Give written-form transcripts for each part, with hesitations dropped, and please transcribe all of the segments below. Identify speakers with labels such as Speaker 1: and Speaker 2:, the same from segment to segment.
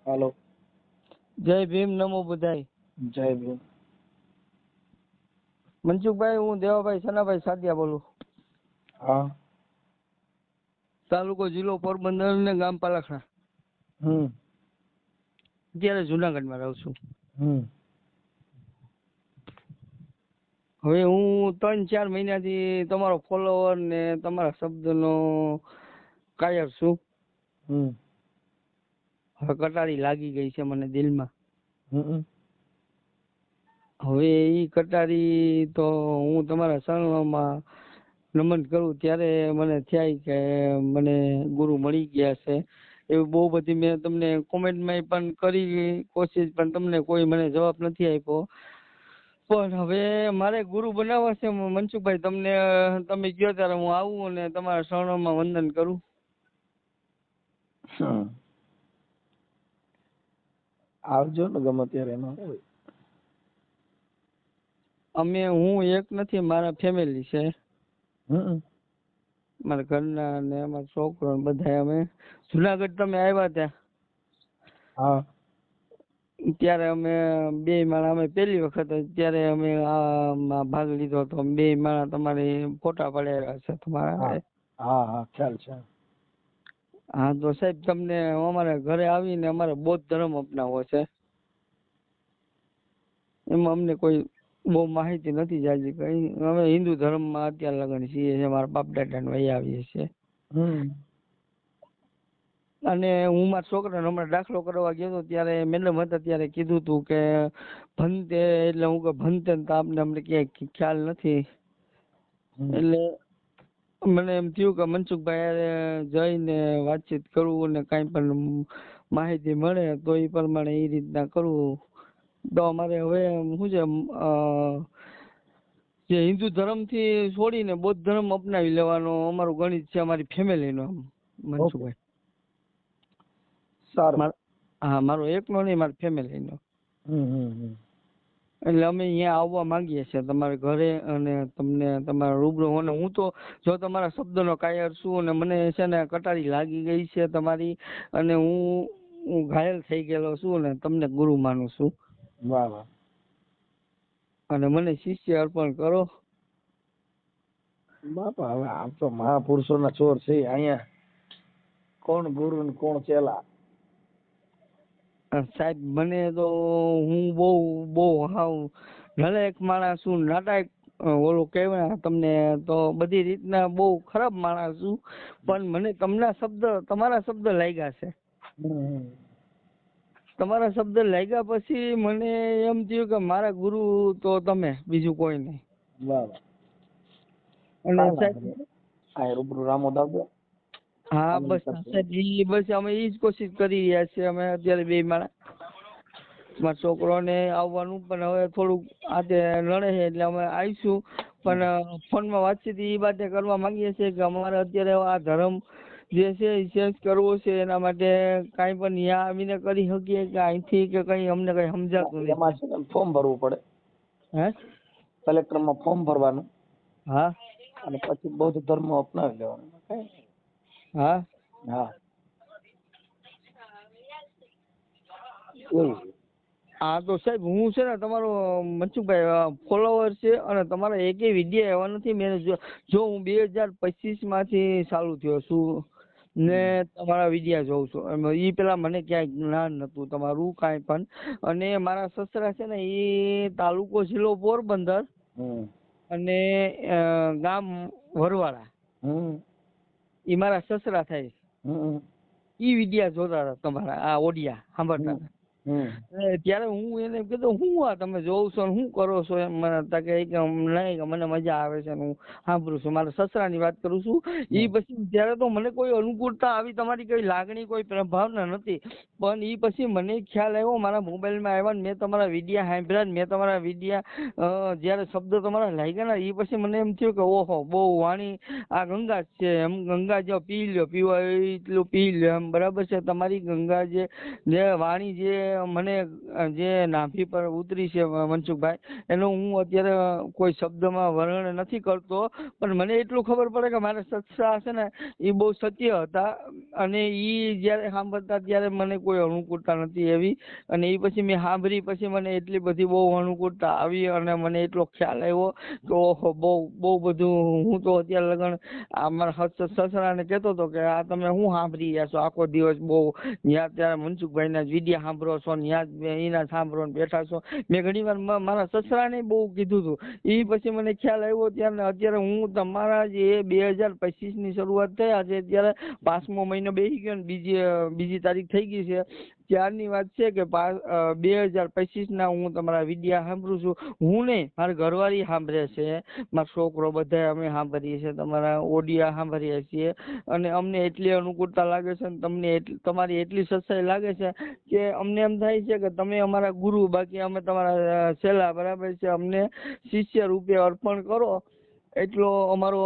Speaker 1: હાલો.
Speaker 2: જય ભીમ, નમો બુધાય.
Speaker 1: જય ભીમ.
Speaker 2: મનસુખભાઈ, હું દેવાભાઈ સનાભાઈ સાદિયા બોલું.
Speaker 1: હા.
Speaker 2: તાલુકો જિલ્લો પોરબંદર ને ગામ પાલાખણા. અત્યારે જુનાગઢમાં રહું છું. હવે હું 3-4 મહિનાથી તમારો ફોલોવર ને તમારા શબ્દનો કાયર છું. હવે કટારી લાગી ગઈ છે મને દિલમાં. હવે એ કટારી તો હું તમારા શરણોમાં નમન કરું ત્યારે મને થાય કે મને ગુરુ મળી ગયા છે. એવું બહુ બધી મેં તમને કોમેન્ટમાં પણ કરી કોશિશ, પણ તમને કોઈ મને જવાબ નથી આપ્યો. પણ હવે મારે ગુરુ બનાવવા છે મનસુખભાઈ. તમે કહો ત્યારે હું આવું અને તમારા શરણોમાં વંદન કરું.
Speaker 1: આવજો ને ગમે ત્યારે. એમાં
Speaker 2: હું એક નથી, મારા ફેમિલી છે. મારા ઘરના ને અમારા છોકરો બધા. અમે જુનાગઢ તમે આવ્યા ત્યાં,
Speaker 1: હા,
Speaker 2: ત્યારે અમે 2 માણા, અમે પહેલી વખત ત્યારે અમે આ ભાગ લીધો હતો. 2 માણા તમારી ફોટા પડ્યા છે તમારા.
Speaker 1: હા હા, ખ્યાલ છે.
Speaker 2: હા, તો સાહેબ તમને અમારા ઘરે આવીને અમારે બૌદ્ધ ધર્મ અપનાવવો છે. એમાં અમને કોઈ બહુ માહિતી નથી જાજી કઈ. અમે હિન્દુ ધર્મમાં અત્યારે લગન છીએ, મારા બાપ દાદા વહી આવીએ છીએ. અને હું મારા છોકરાને હમણાં દાખલો કરવા ગયો હતો ત્યારે મેડમ હતા ત્યારે કીધું હતું કે ભણતે, એટલે હું કે ભણતે તો અમને ક્યાંય ખ્યાલ નથી. એટલે મને એમ થયું કે મનસુખભાઈ જઈને વાતચીત કરવું અને કાંઈ પણ માહિતી મળે તો એ પ્રમાણે એ રીતના કરવું. તો અમારે હવે શું છે, જે હિન્દુ ધર્મથી છોડીને બૌદ્ધ ધર્મ અપનાવી લેવાનો અમારું ગણિત છે, અમારી ફેમિલીનો. મનસુખભાઈ, હા, મારો એકનો નહીં, મારી ફેમિલીનો. એટલે અમે અહીંયા આવવા માંગીએ છીએ તમારા ઘરે, અને તમને તમારા રૂબરૂ. અને હું તો જો તમારા શબ્દનો કાયર છું, અને મને છે ને કટારી લાગી ગઈ છે તમારી, અને હું ઘાયલ થઈ ગયેલો છું ને તમને ગુરુ માનું છું.
Speaker 1: વાહ વાહ. અને
Speaker 2: મને શિષ્ય અર્પણ કરો
Speaker 1: બાપા. હવે આમ તો મહાપુરુષોના ચોર છે અહીંયા. કોણ ગુરુ ને કોણ ચેલા?
Speaker 2: સાહેબ. મને તો હું બહુ હાવ નલાયક માણસ છું, નાટક ઓલું કહેવાય તમને, તો બધી રીતના બહુ ખરાબ માણસ છું. પણ મને તમારા શબ્દ લાગ્યા છે. તમારા શબ્દ લાગ્યા પછી મને એમ થયું કે મારા ગુરુ તો તમે, બીજું કોઈ નહીં. અને સાહેબ
Speaker 1: રૂબરૂ રામોદ આવજો.
Speaker 2: હા, બસ બસ અમે એ જ કોશિશ કરી રહ્યા છીએ. અમે અત્યારે 2 માણા, મારા છોકરોને આવવાનું, પણ હવે થોડુંક આજે નડે છે એટલે અમે આવીશું. પણ ફોનમાં વાતચીત એ વાતે કરવા માંગીએ છીએ કે અમારે અત્યારે આ ધર્મ જે છે એ ચેન્જ કરવો છે. એના માટે કાંઈ પણ ત્યાં આવીને કરી શકીએ કે અહીંથી, કે કંઈ અમને કંઈ સમજાતું નથી.
Speaker 1: એમાં છે ને ફોર્મ ભરવું પડે.
Speaker 2: હે?
Speaker 1: કલેક્ટરમાં ફોર્મ ભરવાનું.
Speaker 2: હા.
Speaker 1: અને પછી બૌદ્ધ ધર્મ અપનાવી લેવાનું.
Speaker 2: હા
Speaker 1: હા.
Speaker 2: હા, તો સાહેબ હું છે ને તમારો મનસુખભાઈ ફોલોવર છે, અને તમારા એકેય વિડીયો એવા નથી. મેં જો હું 2025 માંથી ચાલુ થયો છું ને તમારા વિડીયા જોઉં છું. એ પેલા મને ક્યાંય જ્ઞાન નતું તમારું કાંઈ પણ. અને મારા સસરા છે ને એ તાલુકો જિલ્લો પોરબંદર અને ગામ વરવાડા, એ મારા સસરા થાય. ઈ વિડીયા જોતા હતા તમારા, આ ઓડિયા સાંભળતા હતા. ત્યારે હું એને કીધું, હું આ તમે જોઉં છો ને શું કરો છો? એમ મને કે નહીં, કે મને મજા આવે છે, હું સાંભળું છું. મારા સસરાની વાત કરું છું. એ પછી ત્યારે તો મને કોઈ અનુકૂળતા આવી, તમારી કઈ લાગણી, કોઈ પ્રભાવના નથી. પણ એ પછી મને ખ્યાલ આવ્યો, મારા મોબાઈલમાં આવ્યા ને મેં તમારા વિડીયા સાંભળ્યા, મેં તમારા વિડીયા જ્યારે શબ્દ તમારા લાગ્યા ને, એ પછી મને એમ થયું કે ઓહો, બહુ વાણી આ ગંગા છે. એમ ગંગા જો પી લ્યો, પીવા એટલું પી લ્યો, એમ બરાબર છે. તમારી ગંગા જે વાણી જે મને જે નાભી પર ઉતરી છે મનસુખભાઈ, એનો હું અત્યારે કોઈ શબ્દમાં વર્ણન નથી કરતો, પણ મને એટલું ખબર પડે કે મારા સસરા છે ને એ બહુ સત્ય હતા, અને એ જ્યારે સાંભળતા ત્યારે મને કોઈ અનુકૂળતા નથી એવી, અને એ પછી મેં સાંભળી પછી મને એટલી બધી બહુ અનુકૂળતા આવી, અને મને એટલો ખ્યાલ આવ્યો કે ઓહો બહુ બધું. હું તો અત્યારે લગન મારા સસરાને કહેતો હતો કે આ તમે શું સાંભળી રહ્યા છો આખો દિવસ, બહુ ત્યાં ત્યારે મનસુખભાઈના જ વિડીયા સાંભળો છો ને ત્યાં જ એના સાંભળો ને બેઠા છો. મેં ઘણી વાર મારા સસરાને બહુ કીધું હતું. એ પછી મને ખ્યાલ આવ્યો ત્યારે અત્યારે હું તમારા જે 2025ની શરૂઆત થયા છે ત્યારે 5મો મહિનો બેસી ગયો ને બીજી તારીખ થઈ ગઈ છે, ત્યારની વાત છે કે 2025ના હું તમારા વિડીયા સાંભળું છું. હું નહીં, મારા ઘરવાળી સાંભળે છે, મારો છોકરો, બધા અમે સાંભળીએ છીએ, તમારા ઓડિયા સાંભળીએ છીએ, અને અમને એટલી અનુકૂળતા લાગે છે ને તમને તમારી એટલી સચ્ચાઈ લાગે છે કે અમને એમ થાય છે કે તમે અમારા ગુરુ, બાકી અમે તમારા છેલ્લા, બરાબર છે, અમને શિષ્ય રૂપે અર્પણ કરો એટલો અમારો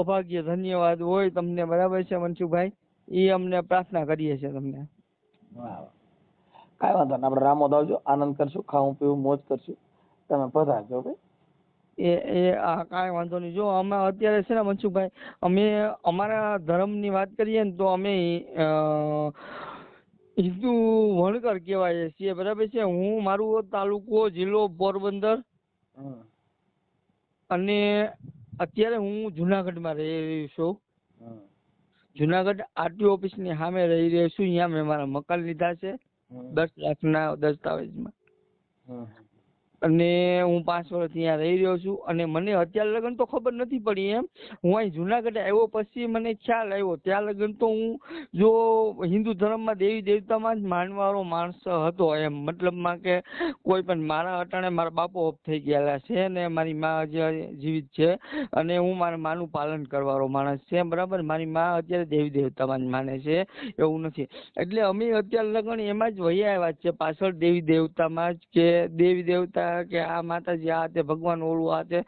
Speaker 2: અભાગ્ય ધન્યવાદ હોય તમને, બરાબર છે મનસુખભાઈ, એ અમને પ્રાર્થના કરીએ છીએ તમને.
Speaker 1: કાંઈ વાંધો નહીં, આપણે રામોદ આવજો, આનંદ કરશું, ખાવું પીવું મોજ કરશું, તમે પધારજો ભાઈ.
Speaker 2: કાંઈ વાંધો નહીં. જો અમે અત્યારે છે ને મનસુખભાઈ, અમે અમારા ધર્મની વાત કરીએ ને તો અમે હિન્દુ વણકર કહેવાય છીએ, બરાબર છે. હું મારો તાલુકો જિલ્લો પોરબંદર, અને અત્યારે હું જુનાગઢમાં રહી રહ્યો છું. જુનાગઢ આરટીઓ ઓફિસની સામે રહી રહ્યો છું. અહીંયા મેં મારા મકાન લીધા છે 10 લાખના દસ્તાવેજમાં, અને હું 5 વર્ષ ત્યાં રહી રહ્યો છું. અને મને અત્યાર લગન તો ખબર નથી પડી એમ, હું અહીં જુનાગઢ આવ્યો પછી મને ખ્યાલ આવ્યો. ત્યાં લગન તો હું જો હિન્દુ ધર્મમાં દેવી દેવતામાં જ માનવાળો માણસ હતો એમ, મતલબમાં કે કોઈ પણ, મારા અટાણે મારા બાપો ઓફ થઈ ગયેલા છે ને મારી મા જીવિત છે, અને હું મારા માનું પાલન કરવાળો માણસ છે, બરાબર. મારી મા અત્યારે દેવી દેવતામાં જ માને છે, એવું નથી. એટલે અમે અત્યાર લગન એમાં જ વહી આવ્યા છે, પાછળ દેવી દેવતામાં જ, કે દેવી દેવતા કે આ માતાજી આ તે ભગવાન ઓળું આ તે,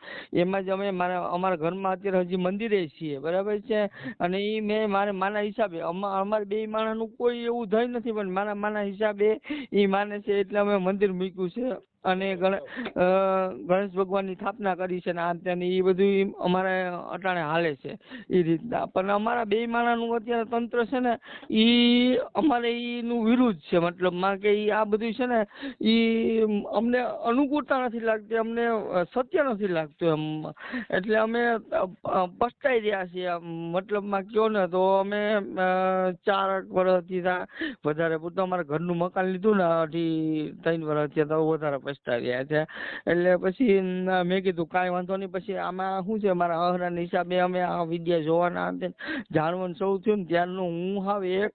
Speaker 2: એમાં જ અમે અમારા ઘરમાં અત્યારે હજી મંદિરે છીએ, બરાબર છે. અને એ મેં મારા માના હિસાબે, અમારે બે માણાનું કોઈ એવું થઈ નથી, પણ મારા માના હિસાબે એ માને છે એટલે અમે મંદિર મૂક્યું છે, અને ગણેશ ભગવાનની સ્થાપના કરી છે ને આ ત્યાંની એ બધું અમારે અટાણે હાલે છે એ રીતના. પણ અમારા બે માણાનું અત્યારે તંત્ર છે ને એ અમારે એનું વિરુદ્ધ છે, મતલબમાં કે એ આ બધું છે ને એ અમને અનુકૂળતા નથી લાગતી, અમને સત્ય નથી લાગતું એમ. એટલે અમે પસ્તાઈ રહ્યા છીએ, મતલબમાં કયો ને તો અમે 4 વર્ષથી વધારે પૂરતું અમારા ઘરનું મકાન લીધું ને 3 વર્ષથી તો વધારે પસ્તાઈ રહ્યા છે. એટલે પછી મેં કીધું કાંઈ વાંધો નહીં, પછી આમાં શું છે, મારા અહરાના હિસાબે અમે આ વિડીયા જોવાના જાણવાનું શરૂ થયું ને ત્યારનું હું હવે એક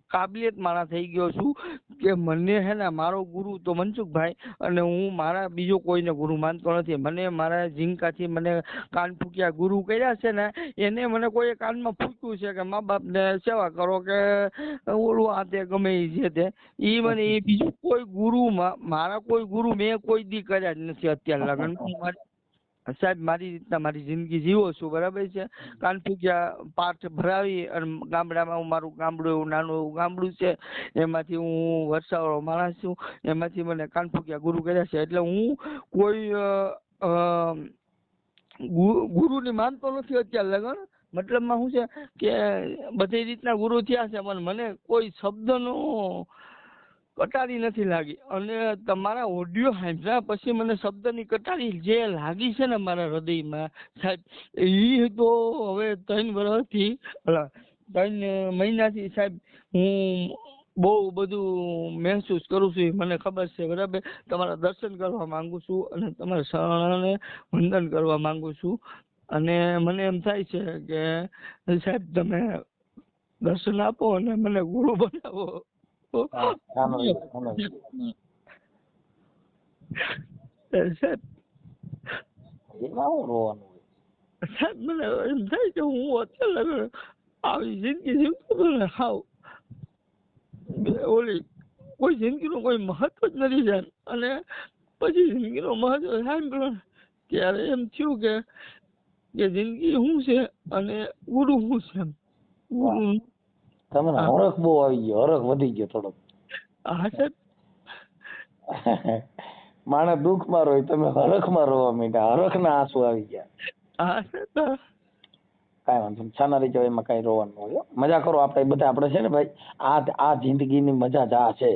Speaker 2: કાબિલિયત માણસ થઈ ગયો છું કે મને હે ને મારો ગુરુ તો મનસુખભાઈ, અને હું મારા બીજો કોઈને ગુરુ માનતો નથી. મને મારા ઝીંકાથી મને કાન ફૂક્યા ગુરુ કર્યા છે ને, એને મને કોઈ કાનમાં ફૂક્યું છે કે મા બાપને સેવા કરો કે ઓલું આ તે ગમે એ છે તે, એ મને એ બીજું કોઈ ગુરુ, મારા કોઈ ગુરુ મેં કોઈ દી કર્યા જ નથી અત્યાર લગન. સાહેબ મારી રીતના મારી જિંદગી જીવો છું, બરાબર છે. કાન ફૂક્યા પાઠ ભરાવી, અને ગામડામાં હું મારું ગામડું એવું નાનું એવું ગામડું છે, એમાંથી હું વરસાવાળો માણસ છું, એમાંથી મને કાન ફૂક્યા ગુરુ કર્યા છે. એટલે હું કોઈ ગુરુની માનતો નથી અત્યાર લગન. મતલબમાં શું છે કે બધી રીતના ગુરુ થયા છે, પણ મને કોઈ શબ્દનો કટારી નથી લાગી. અને તમારા ઓડિયો સાંભળ્યા પછી મને શબ્દની કટારી જે લાગી છે ને મારા હૃદયમાં સાહેબ, એ તો હવે 3 વર્ષથી 3 મહિનાથી સાહેબ હું બહુ બધું મહેસૂસ કરું છું, મને ખબર છે, બરાબર. તમારા દર્શન કરવા માંગુ છું, અને તમારા શરણને વંદન કરવા માંગુ છું. અને મને એમ થાય છે કે સાહેબ તમે દર્શન આપો અને મને ગુરુ બનાવો. સાહેબ મને એમ થાય કે હું અત્યારે આવી જિંદગી જીવતો ને હાવ ઓલી કોઈ જિંદગીનું કોઈ મહત્વ જ નથી સાહેબ. અને પછી જિંદગીનું મહત્વ સાંભળ્યો ત્યારે એમ થયું કે જિંદગી શું છે અને ગુરુ શું છે. ગુરુ
Speaker 1: તમને હરખ બહુ આવી ગયો, હરખ વધી ગયો થોડોક.
Speaker 2: હા સાહેબ,
Speaker 1: માણસ દુઃખમાં રોય, તમે હરખમાં રોવા માંડ્યા, હરખના આંસુ આવી ગયા.
Speaker 2: હા સાહેબ.
Speaker 1: કાંઈ વાંધો નહીં, છાના રહી જાવ, એમાં કાંઈ રોવાનું ન હોય હો. મજા કરો આપણે બધા. આપણે છે ને ભાઈ, આ જિંદગીની મજા જ આ છે.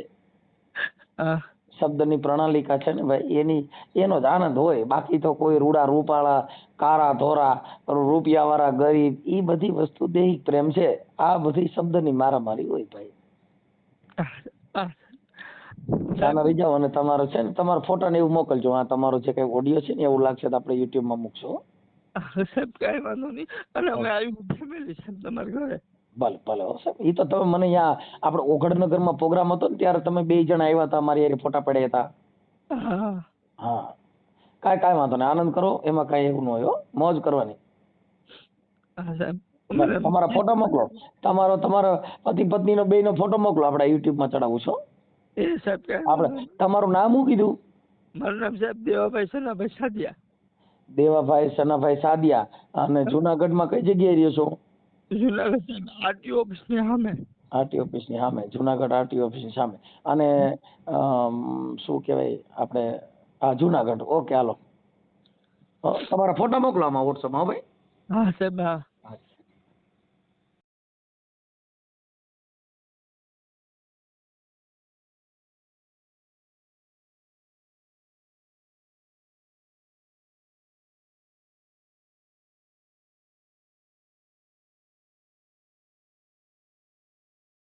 Speaker 2: હા
Speaker 1: શબ્દની પ્રણાલિકા છે ને ભાઈ, એનો જ આનંદ હોય. બાકી તો કોઈ રૂડા રૂપાળા, કાળા ધોરા, રૂપિયાવાળા, ગરીબ, એ બધી વસ્તુ દૈહિક પ્રેમ છે. આ બધી શબ્દની મારામારી હોય ભાઈ. છાના રહી જાવ. અને તમારો છે ને, તમારા ફોટા ને એવું મોકલજો. આ તમારો જે કઈ ઓડિયો છે ને, એવું લાગશે તો આપણે યુટ્યુબમાં મૂકશું.
Speaker 2: સાહેબ કાંઈ વાંધો નહીં. અને અમે આવ્યું ફેમિલી સાહેબ તમારા ઘરે.
Speaker 1: ભલે ભલે હો સાહેબ. એ તો તમે મને અહીંયા આપણે ઓગળનગરમાં પ્રોગ્રામ હતો ને, ત્યારે તમે 2 જણા આવ્યા હતા, મારી હારે ફોટા પડ્યા હતા.
Speaker 2: હા
Speaker 1: હા, કાંઈ વાંધો નહીં, આનંદ કરો, એમાં કાંઈ એવું ન હોય હો. મોજ કરવાની.
Speaker 2: હા સાહેબ.
Speaker 1: તમારા ફોટો મોકલો. તમારા પતિ પત્નીનો બેયનો ફોટો મોકલો, આપણે યુટ્યુબમાં ચડાવું છું.
Speaker 2: એ સાહેબ
Speaker 1: આપણે તમારું નામ શું કીધું?
Speaker 2: મારું નામ સાહેબ દેવાભાઈ સનાભાઈ સાદિયા.
Speaker 1: દેવાભાઈ સનાભાઈ સાદિયા. અને જુનાગઢમાં કઈ જગ્યાએ રહ્યો છો?
Speaker 2: જુનાગઢ સાહેબ આરટીઓ ઓફિસની સામે.
Speaker 1: આરટીઓ ઓફિસની સામે, જુનાગઢ આરટીઓ ઓફિસની સામે. અને શું કહેવાય આપણે, હા જુનાગઢ. ઓકે, હાલો તમારા ફોટા મોકલો આમાં વોટ્સઅપમાં. ભાઈ
Speaker 2: હા સાહેબ. હા